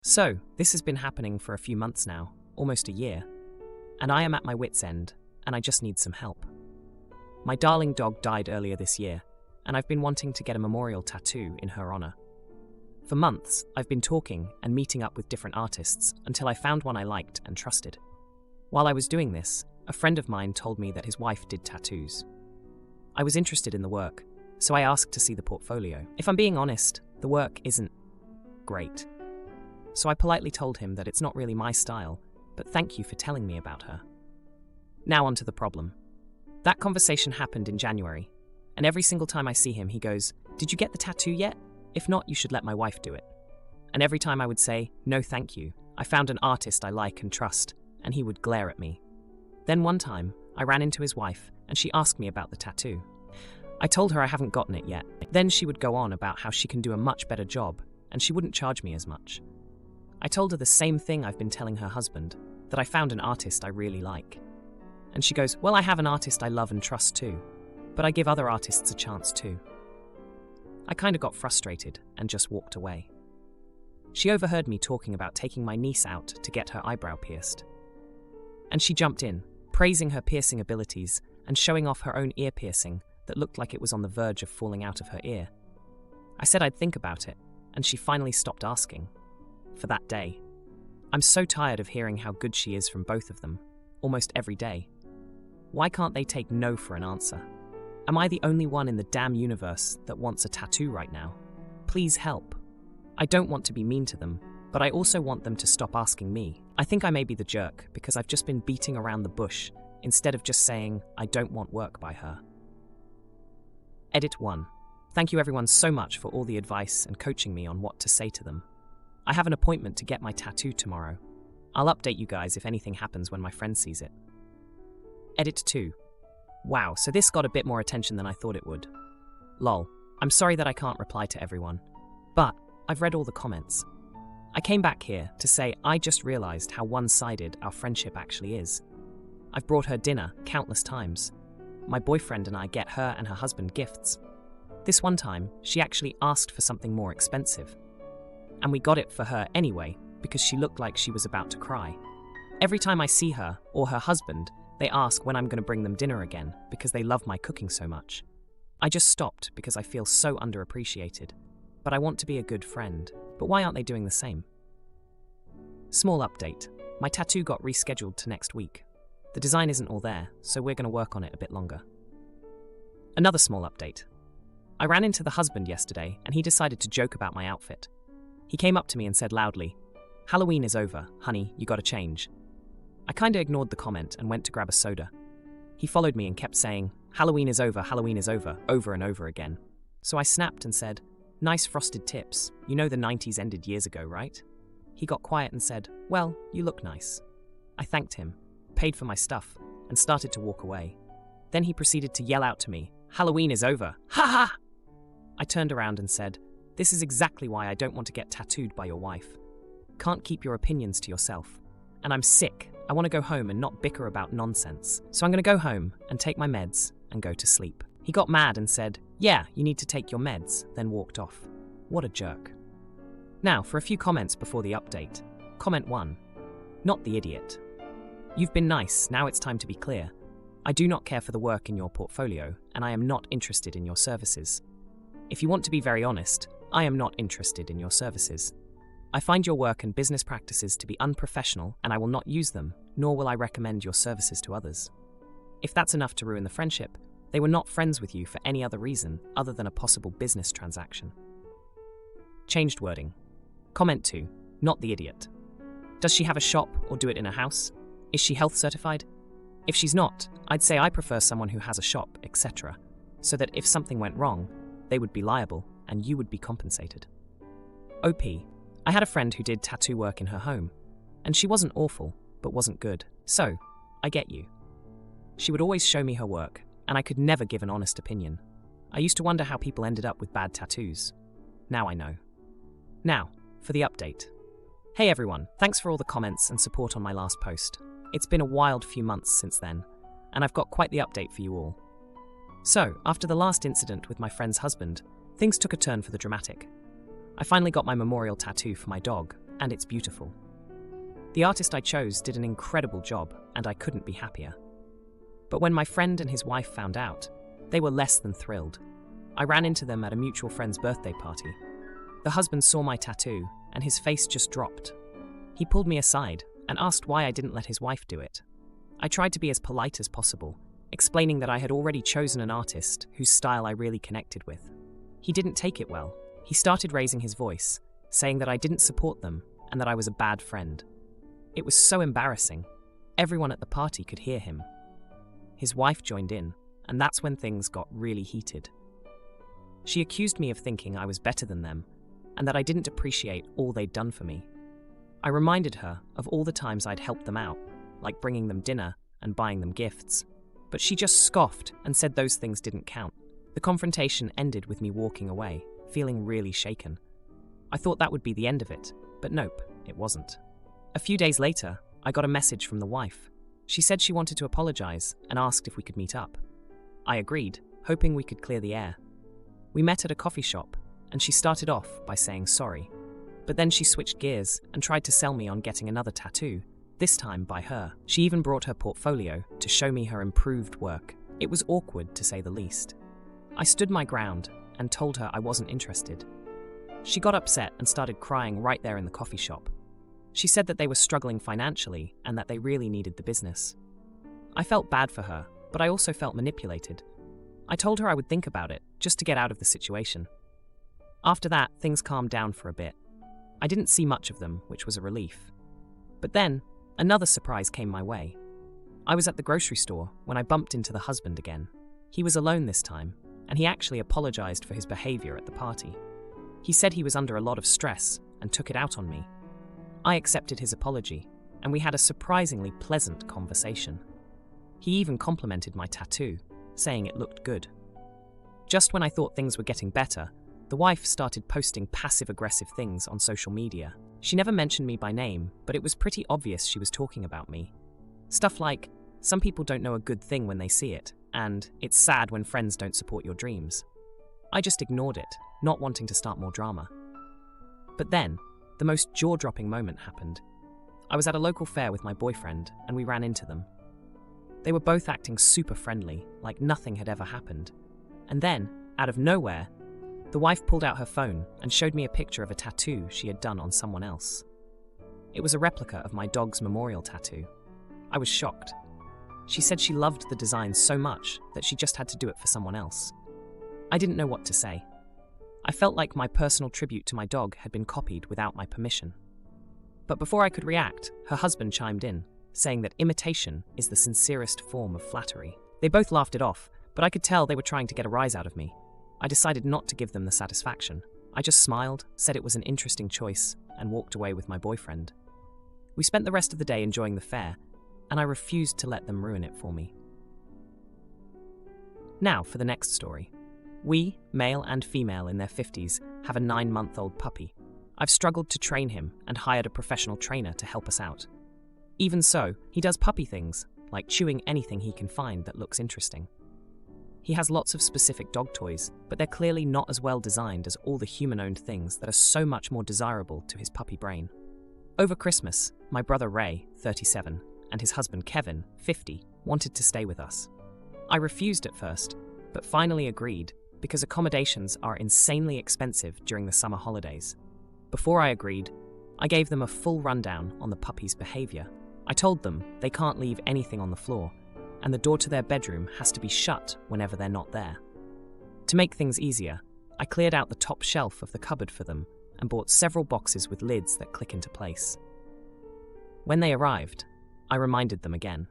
So, this has been happening for a few months now, almost a year, and I am at my wit's end, and I just need some help. My darling dog died earlier this year, and I've been wanting to get a memorial tattoo in her honor. For months, I've been talking and meeting up with different artists until I found one I liked and trusted. While I was doing this, a friend of mine told me that his wife did tattoos. I was interested in the work, so I asked to see the portfolio. If I'm being honest, the work isn't great. So I politely told him that it's not really my style, but thank you for telling me about her. Now on to the problem. That conversation happened in January, and every single time I see him, he goes, "Did you get the tattoo yet? If not, you should let my wife do it." And every time I would say, "No thank you, I found an artist I like and trust," and he would glare at me. Then one time, I ran into his wife, and she asked me about the tattoo. I told her I haven't gotten it yet. Then she would go on about how she can do a much better job, and she wouldn't charge me as much. I told her the same thing I've been telling her husband, that I found an artist I really like. And she goes, "Well, I have an artist I love and trust too, but I give other artists a chance too." I kinda got frustrated and just walked away. She overheard me talking about taking my niece out to get her eyebrow pierced. And she jumped in, praising her piercing abilities and showing off her own ear piercing that looked like it was on the verge of falling out of her ear. I said I'd think about it, and she finally stopped asking. For that day. I'm so tired of hearing how good she is from both of them, almost every day. Why can't they take no for an answer? Am I the only one in the damn universe that wants a tattoo right now? Please help. I don't want to be mean to them, but I also want them to stop asking me. I think I may be the jerk because I've just been beating around the bush instead of just saying I don't want work by her. Edit 1. Thank you everyone so much for all the advice and coaching me on what to say to them. I have an appointment to get my tattoo tomorrow. I'll update you guys if anything happens when my friend sees it. Edit 2. Wow, so this got a bit more attention than I thought it would. Lol, I'm sorry that I can't reply to everyone, but I've read all the comments. I came back here to say I just realized how one-sided our friendship actually is. I've brought her dinner countless times. My boyfriend and I get her and her husband gifts. This one time, she actually asked for something more expensive. And we got it for her anyway, because she looked like she was about to cry. Every time I see her, or her husband, they ask when I'm going to bring them dinner again, because they love my cooking so much. I just stopped because I feel so underappreciated. But I want to be a good friend. But why aren't they doing the same? Small update. My tattoo got rescheduled to next week. The design isn't all there, so we're going to work on it a bit longer. Another small update. I ran into the husband yesterday, and he decided to joke about my outfit. He came up to me and said loudly, "Halloween is over, honey, you gotta change." I kinda ignored the comment and went to grab a soda. He followed me and kept saying, Halloween is over, over and over again. So I snapped and said, "Nice frosted tips, you know the 90s ended years ago, right?" He got quiet and said, "Well, you look nice." I thanked him, paid for my stuff, and started to walk away. Then he proceeded to yell out to me, "Halloween is over, ha ha!" I turned around and said, "This is exactly why I don't want to get tattooed by your wife. Can't keep your opinions to yourself. And I'm sick. I want to go home and not bicker about nonsense. So I'm going to go home and take my meds and go to sleep." He got mad and said, "Yeah, you need to take your meds," then walked off. What a jerk. Now, for a few comments before the update. Comment 1. Not the idiot. You've been nice, now it's time to be clear. I do not care for the work in your portfolio, and I am not interested in your services. If you want to be very honest, I am not interested in your services. I find your work and business practices to be unprofessional, and I will not use them, nor will I recommend your services to others. If that's enough to ruin the friendship, they were not friends with you for any other reason other than a possible business transaction. Changed wording. Comment 2. Not the idiot. Does she have a shop or do it in a house? Is she health certified? If she's not, I'd say I prefer someone who has a shop, etc., so that if something went wrong, they would be liable and you would be compensated. OP. I had a friend who did tattoo work in her home, and she wasn't awful, but wasn't good. So, I get you. She would always show me her work, and I could never give an honest opinion. I used to wonder how people ended up with bad tattoos. Now I know. Now, for the update. Hey everyone, thanks for all the comments and support on my last post. It's been a wild few months since then, and I've got quite the update for you all. So, after the last incident with my friend's husband, things took a turn for the dramatic. I finally got my memorial tattoo for my dog, and it's beautiful. The artist I chose did an incredible job, and I couldn't be happier. But when my friend and his wife found out, they were less than thrilled. I ran into them at a mutual friend's birthday party. The husband saw my tattoo, and his face just dropped. He pulled me aside and asked why I didn't let his wife do it. I tried to be as polite as possible, explaining that I had already chosen an artist whose style I really connected with. He didn't take it well. He started raising his voice, saying that I didn't support them and that I was a bad friend. It was so embarrassing. Everyone at the party could hear him. His wife joined in, and that's when things got really heated. She accused me of thinking I was better than them, and that I didn't appreciate all they'd done for me. I reminded her of all the times I'd helped them out, like bringing them dinner and buying them gifts, but she just scoffed and said those things didn't count. The confrontation ended with me walking away, feeling really shaken. I thought that would be the end of it, but nope, it wasn't. A few days later, I got a message from the wife. She said she wanted to apologize and asked if we could meet up. I agreed, hoping we could clear the air. We met at a coffee shop, and she started off by saying sorry. But then she switched gears and tried to sell me on getting another tattoo, this time by her. She even brought her portfolio to show me her improved work. It was awkward, to say the least. I stood my ground and told her I wasn't interested. She got upset and started crying right there in the coffee shop. She said that they were struggling financially and that they really needed the business. I felt bad for her, but I also felt manipulated. I told her I would think about it, just to get out of the situation. After that, things calmed down for a bit. I didn't see much of them, which was a relief. But then, another surprise came my way. I was at the grocery store when I bumped into the husband again. He was alone this time, and he actually apologized for his behavior at the party. He said he was under a lot of stress and took it out on me. I accepted his apology, and we had a surprisingly pleasant conversation. He even complimented my tattoo, saying it looked good. Just when I thought things were getting better, the wife started posting passive-aggressive things on social media. She never mentioned me by name, but it was pretty obvious she was talking about me. Stuff like, some people don't know a good thing when they see it, and it's sad when friends don't support your dreams. I just ignored it, not wanting to start more drama. But then, the most jaw-dropping moment happened. I was at a local fair with my boyfriend, and we ran into them. They were both acting super friendly, like nothing had ever happened. And then, out of nowhere, the wife pulled out her phone and showed me a picture of a tattoo she had done on someone else. It was a replica of my dog's memorial tattoo. I was shocked. She said she loved the design so much that she just had to do it for someone else. I didn't know what to say. I felt like my personal tribute to my dog had been copied without my permission. But before I could react, her husband chimed in, saying that imitation is the sincerest form of flattery. They both laughed it off, but I could tell they were trying to get a rise out of me. I decided not to give them the satisfaction. I just smiled, said it was an interesting choice, and walked away with my boyfriend. We spent the rest of the day enjoying the fair, and I refused to let them ruin it for me. Now for the next story. We, male and female in their 50s, have a 9-month-old puppy. I've struggled to train him and hired a professional trainer to help us out. Even so, he does puppy things, like chewing anything he can find that looks interesting. He has lots of specific dog toys, but they're clearly not as well designed as all the human-owned things that are so much more desirable to his puppy brain. Over Christmas, my brother Ray, 37, and his husband Kevin, 50, wanted to stay with us. I refused at first, but finally agreed because accommodations are insanely expensive during the summer holidays. Before I agreed, I gave them a full rundown on the puppy's behavior. I told them they can't leave anything on the floor, and the door to their bedroom has to be shut whenever they're not there. To make things easier, I cleared out the top shelf of the cupboard for them and bought several boxes with lids that click into place. When they arrived, I reminded them again.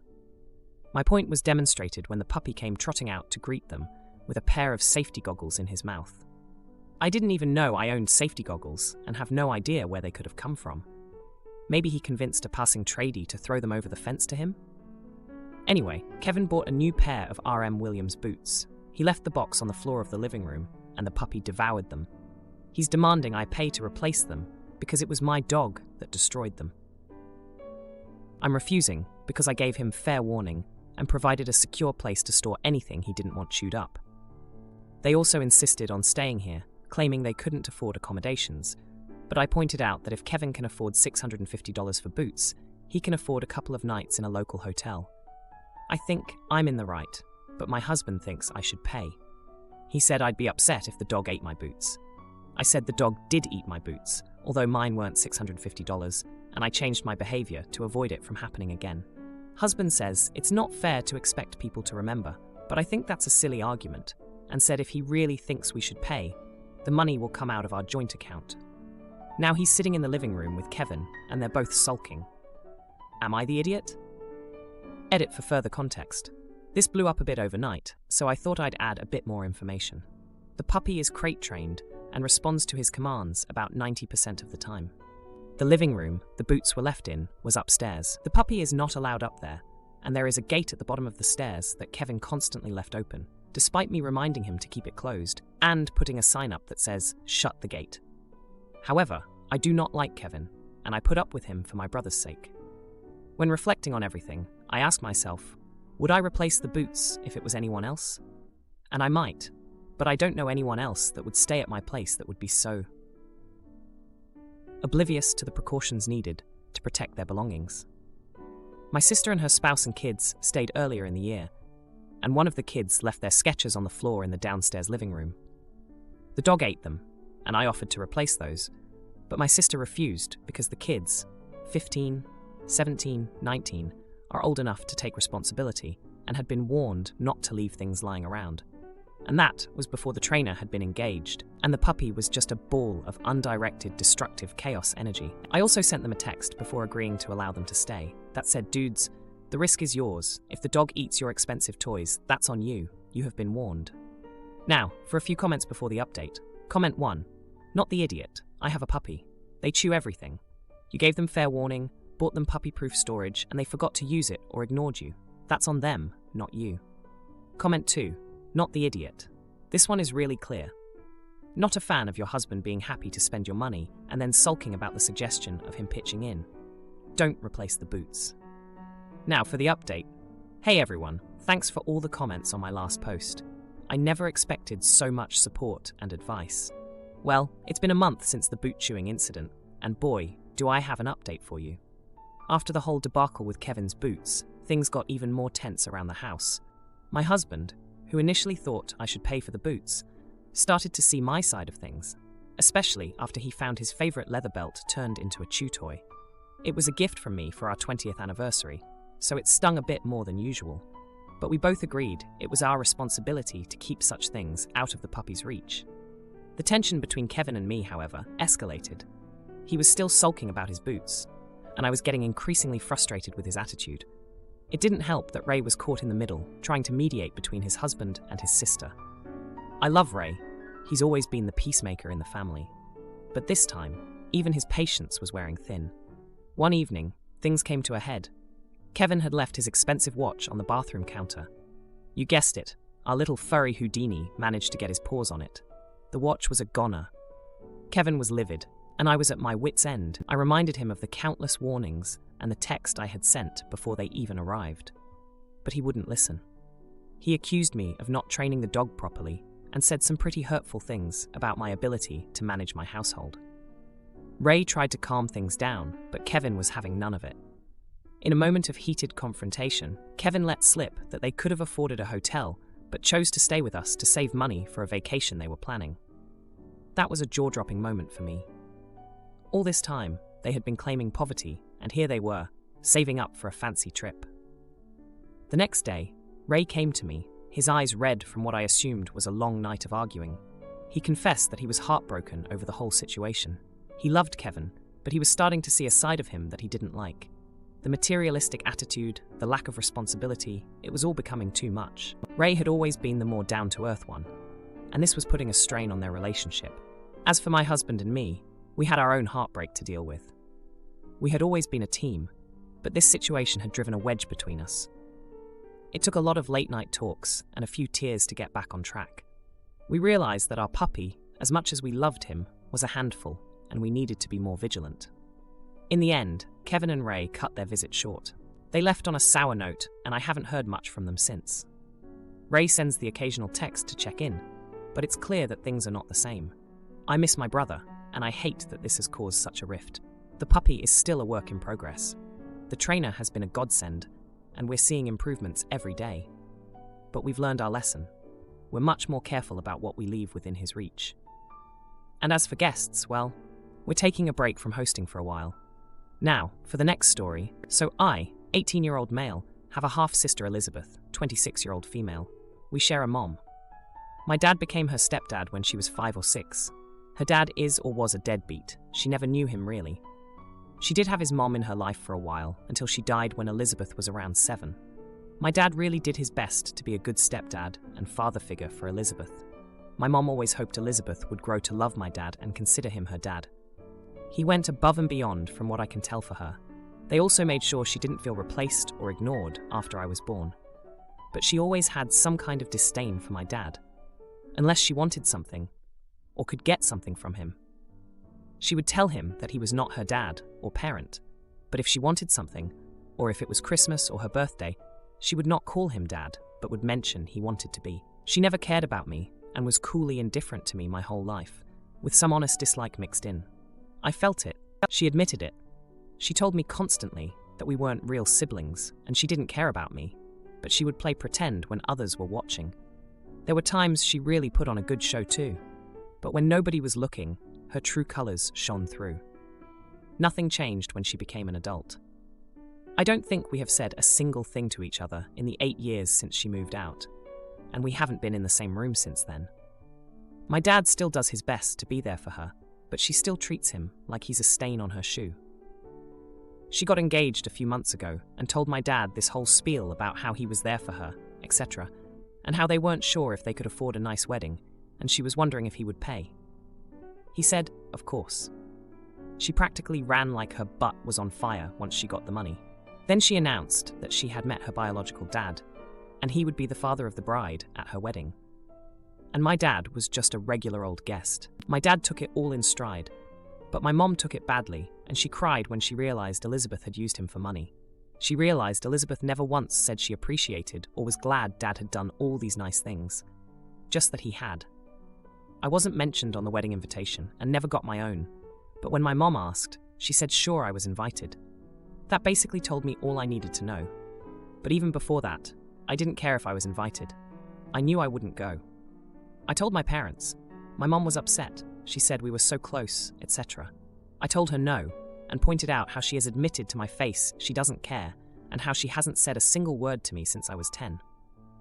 My point was demonstrated when the puppy came trotting out to greet them with a pair of safety goggles in his mouth. I didn't even know I owned safety goggles and have no idea where they could have come from. Maybe he convinced a passing tradie to throw them over the fence to him? Anyway, Kevin bought a new pair of R.M. Williams boots. He left the box on the floor of the living room, and the puppy devoured them. He's demanding I pay to replace them because it was my dog that destroyed them. I'm refusing because I gave him fair warning and provided a secure place to store anything he didn't want chewed up. They also insisted on staying here, claiming they couldn't afford accommodations, But I pointed out that if Kevin can afford $650 for boots, he can afford a couple of nights in a local hotel. I think I'm in the right, but my husband thinks I should pay. He said I'd be upset if the dog ate my boots. I said the dog did eat my boots, although mine weren't $650, and I changed my behavior to avoid it from happening again. Husband says it's not fair to expect people to remember, but I think that's a silly argument, and said if he really thinks we should pay, the money will come out of our joint account. Now he's sitting in the living room with Kevin, and they're both sulking. Am I the idiot? Edit for further context. This blew up a bit overnight, so I thought I'd add a bit more information. The puppy is crate trained and responds to his commands about 90% of the time. The living room the boots were left in was upstairs. The puppy is not allowed up there, and there is a gate at the bottom of the stairs that Kevin constantly left open, despite me reminding him to keep it closed and putting a sign up that says, "Shut the gate." However, I do not like Kevin, and I put up with him for my brother's sake. When reflecting on everything, I ask myself, would I replace the boots if it was anyone else? And I might, but I don't know anyone else that would stay at my place that would be so oblivious to the precautions needed to protect their belongings. My sister and her spouse and kids stayed earlier in the year, and one of the kids left their Skechers on the floor in the downstairs living room. The dog ate them, and I offered to replace those, but my sister refused because the kids, 15, 17, 19, are old enough to take responsibility and had been warned not to leave things lying around. And that was before the trainer had been engaged, and the puppy was just a ball of undirected, destructive chaos energy. I also sent them a text before agreeing to allow them to stay that said, "Dudes, the risk is yours. If the dog eats your expensive toys, that's on you. You have been warned." Now, for a few comments before the update. Comment 1. Not the idiot. I have a puppy. They chew everything. You gave them fair warning, bought them puppy-proof storage, and they forgot to use it or ignored you. That's on them, not you. Comment 2. Not the idiot. This one is really clear. Not a fan of your husband being happy to spend your money and then sulking about the suggestion of him pitching in. Don't replace the boots. Now for the update. Hey everyone, thanks for all the comments on my last post. I never expected so much support and advice. Well, it's been a month since the boot chewing incident, and boy, do I have an update for you. After the whole debacle with Kevin's boots, things got even more tense around the house. My husband, who initially thought I should pay for the boots, started to see my side of things, especially after he found his favourite leather belt turned into a chew toy. It was a gift from me for our 20th anniversary, so it stung a bit more than usual. But we both agreed it was our responsibility to keep such things out of the puppy's reach. The tension between Kevin and me, however, escalated. He was still sulking about his boots, and I was getting increasingly frustrated with his attitude. It didn't help that Ray was caught in the middle, trying to mediate between his husband and his sister. I love Ray. He's always been the peacemaker in the family. But this time, even his patience was wearing thin. One evening, things came to a head. Kevin had left his expensive watch on the bathroom counter. You guessed it, our little furry Houdini managed to get his paws on it. The watch was a goner. Kevin was livid, and I was at my wit's end. I reminded him of the countless warnings and the text I had sent before they even arrived. But he wouldn't listen. He accused me of not training the dog properly and said some pretty hurtful things about my ability to manage my household. Ray tried to calm things down, but Kevin was having none of it. In a moment of heated confrontation, Kevin let slip that they could have afforded a hotel, but chose to stay with us to save money for a vacation they were planning. That was a jaw-dropping moment for me. All this time, they had been claiming poverty, and here they were, saving up for a fancy trip. The next day, Ray came to me, his eyes red from what I assumed was a long night of arguing. He confessed that he was heartbroken over the whole situation. He loved Kevin, but he was starting to see a side of him that he didn't like. The materialistic attitude, the lack of responsibility, it was all becoming too much. Ray had always been the more down-to-earth one, and this was putting a strain on their relationship. As for my husband and me, we had our own heartbreak to deal with. We had always been a team, but this situation had driven a wedge between us. It took a lot of late-night talks and a few tears to get back on track. We realized that our puppy, as much as we loved him, was a handful, and we needed to be more vigilant. In the end, Kevin and Ray cut their visit short. They left on a sour note, and I haven't heard much from them since. Ray sends the occasional text to check in, but it's clear that things are not the same. I miss my brother, and I hate that this has caused such a rift. The puppy is still a work in progress. The trainer has been a godsend, and we're seeing improvements every day. But we've learned our lesson. We're much more careful about what we leave within his reach. And as for guests, well, we're taking a break from hosting for a while. Now, for the next story. So I, 18-year-old male, have a half-sister Elizabeth, 26-year-old female. We share a mom. My dad became her stepdad when she was 5 or 6. Her dad is or was a deadbeat. She never knew him really. She did have his mom in her life for a while, until she died when Elizabeth was around 7. My dad really did his best to be a good stepdad and father figure for Elizabeth. My mom always hoped Elizabeth would grow to love my dad and consider him her dad. He went above and beyond from what I can tell for her. They also made sure she didn't feel replaced or ignored after I was born. But she always had some kind of disdain for my dad, unless she wanted something, or could get something from him. She would tell him that he was not her dad or parent, but if she wanted something, or if it was Christmas or her birthday, she would not call him dad, but would mention he wanted to be. She never cared about me and was coolly indifferent to me my whole life, with some honest dislike mixed in. I felt it. She admitted it. She told me constantly that we weren't real siblings and she didn't care about me, but she would play pretend when others were watching. There were times she really put on a good show too, but when nobody was looking, her true colors shone through. Nothing changed when she became an adult. I don't think we have said a single thing to each other in the 8 years since she moved out, and we haven't been in the same room since then. My dad still does his best to be there for her, but she still treats him like he's a stain on her shoe. She got engaged a few months ago and told my dad this whole spiel about how he was there for her, etc., and how they weren't sure if they could afford a nice wedding, and she was wondering if he would pay. He said, of course. She practically ran like her butt was on fire once she got the money. Then she announced that she had met her biological dad, and he would be the father of the bride at her wedding. And my dad was just a regular old guest. My dad took it all in stride, but my mom took it badly, and she cried when she realized Elizabeth had used him for money. She realized Elizabeth never once said she appreciated or was glad Dad had done all these nice things, just that he had. I wasn't mentioned on the wedding invitation and never got my own, but when my mom asked, she said sure I was invited. That basically told me all I needed to know. But even before that, I didn't care if I was invited. I knew I wouldn't go. I told my parents. My mom was upset. She said we were so close, etc. I told her no, and pointed out how she has admitted to my face she doesn't care, and how she hasn't said a single word to me since I was 10.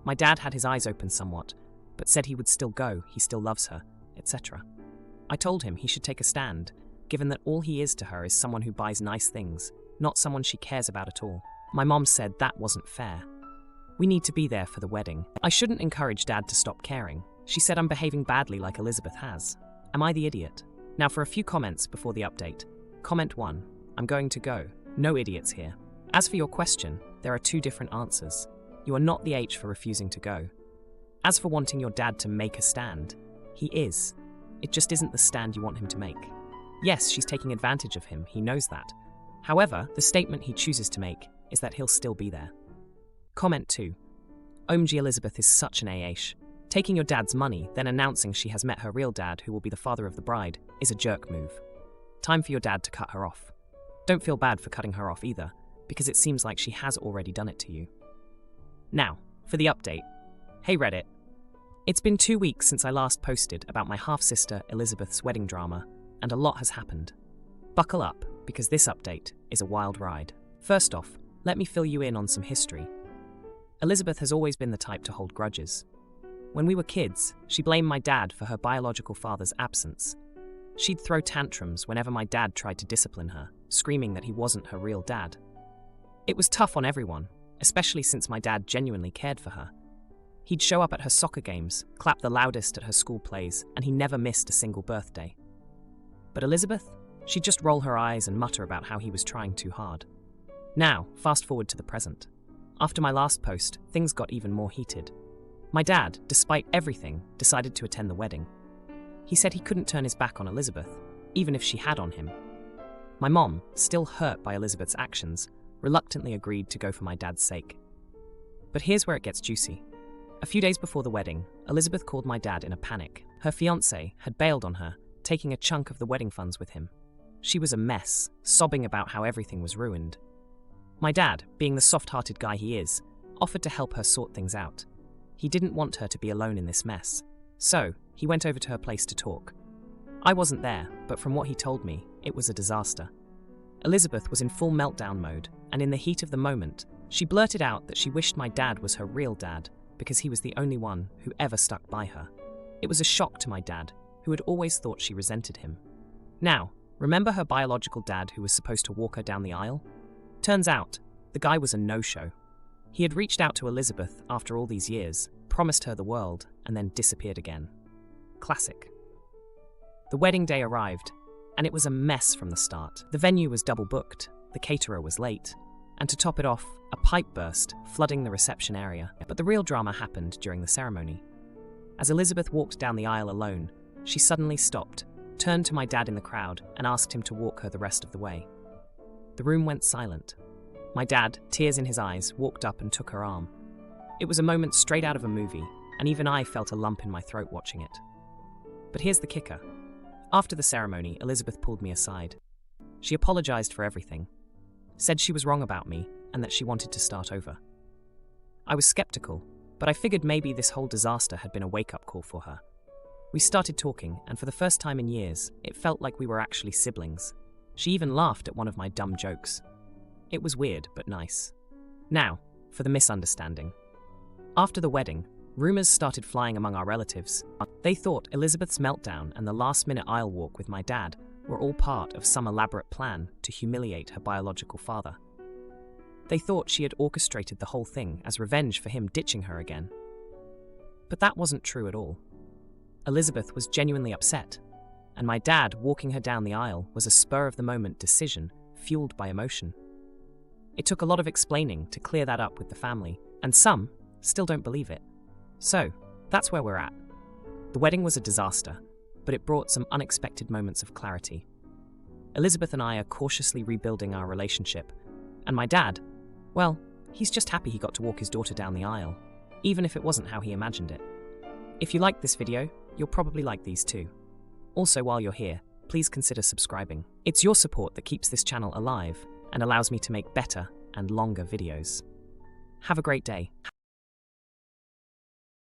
My dad had his eyes open somewhat, but said he would still go, he still loves her, etc. I told him he should take a stand, given that all he is to her is someone who buys nice things, not someone she cares about at all. My mom said that wasn't fair. We need to be there for the wedding. I shouldn't encourage Dad to stop caring. She said I'm behaving badly like Elizabeth has. Am I the idiot? Now for a few comments before the update. Comment 1. I'm going to go. No idiots here. As for your question, there are 2 different answers. You are not the H for refusing to go. As for wanting your dad to make a stand, he is. It just isn't the stand you want him to make. Yes, she's taking advantage of him, he knows that. However, the statement he chooses to make is that he'll still be there. Comment 2. OMG Elizabeth is such an AH. Taking your dad's money, then announcing she has met her real dad who will be the father of the bride, is a jerk move. Time for your dad to cut her off. Don't feel bad for cutting her off either, because it seems like she has already done it to you. Now, for the update. Hey Reddit. It's been 2 weeks since I last posted about my half-sister Elizabeth's wedding drama, and a lot has happened. Buckle up, because this update is a wild ride. First off, let me fill you in on some history. Elizabeth has always been the type to hold grudges. When we were kids, she blamed my dad for her biological father's absence. She'd throw tantrums whenever my dad tried to discipline her, screaming that he wasn't her real dad. It was tough on everyone, especially since my dad genuinely cared for her. He'd show up at her soccer games, clap the loudest at her school plays, and he never missed a single birthday. But Elizabeth? She'd just roll her eyes and mutter about how he was trying too hard. Now, fast forward to the present. After my last post, things got even more heated. My dad, despite everything, decided to attend the wedding. He said he couldn't turn his back on Elizabeth, even if she had on him. My mom, still hurt by Elizabeth's actions, reluctantly agreed to go for my dad's sake. But here's where it gets juicy. A few days before the wedding, Elizabeth called my dad in a panic. Her fiancé had bailed on her, taking a chunk of the wedding funds with him. She was a mess, sobbing about how everything was ruined. My dad, being the soft-hearted guy he is, offered to help her sort things out. He didn't want her to be alone in this mess, so he went over to her place to talk. I wasn't there, but from what he told me, it was a disaster. Elizabeth was in full meltdown mode, and in the heat of the moment, she blurted out that she wished my dad was her real dad because he was the only one who ever stuck by her. It was a shock to my dad, who had always thought she resented him. Now, remember her biological dad who was supposed to walk her down the aisle? Turns out, the guy was a no-show. He had reached out to Elizabeth after all these years, promised her the world, and then disappeared again. Classic. The wedding day arrived, and it was a mess from the start. The venue was double booked, the caterer was late, and to top it off, a pipe burst, flooding the reception area. But the real drama happened during the ceremony. As Elizabeth walked down the aisle alone, she suddenly stopped, turned to my dad in the crowd, and asked him to walk her the rest of the way. The room went silent. My dad, tears in his eyes, walked up and took her arm. It was a moment straight out of a movie, and even I felt a lump in my throat watching it. But here's the kicker. After the ceremony, Elizabeth pulled me aside. She apologized for everything, said she was wrong about me, and that she wanted to start over. I was skeptical, but I figured maybe this whole disaster had been a wake-up call for her. We started talking, and for the first time in years, it felt like we were actually siblings. She even laughed at one of my dumb jokes. It was weird, but nice. Now, for the misunderstanding. After the wedding, rumors started flying among our relatives. They thought Elizabeth's meltdown and the last-minute aisle walk with my dad were all part of some elaborate plan to humiliate her biological father. They thought she had orchestrated the whole thing as revenge for him ditching her again. But that wasn't true at all. Elizabeth was genuinely upset, and my dad walking her down the aisle was a spur-of-the-moment decision fueled by emotion. It took a lot of explaining to clear that up with the family, and some still don't believe it. So, that's where we're at. The wedding was a disaster, but it brought some unexpected moments of clarity. Elizabeth and I are cautiously rebuilding our relationship, and my dad, well, he's just happy he got to walk his daughter down the aisle, even if it wasn't how he imagined it. If you liked this video, you'll probably like these too. Also, while you're here, please consider subscribing. It's your support that keeps this channel alive and allows me to make better and longer videos. Have a great day.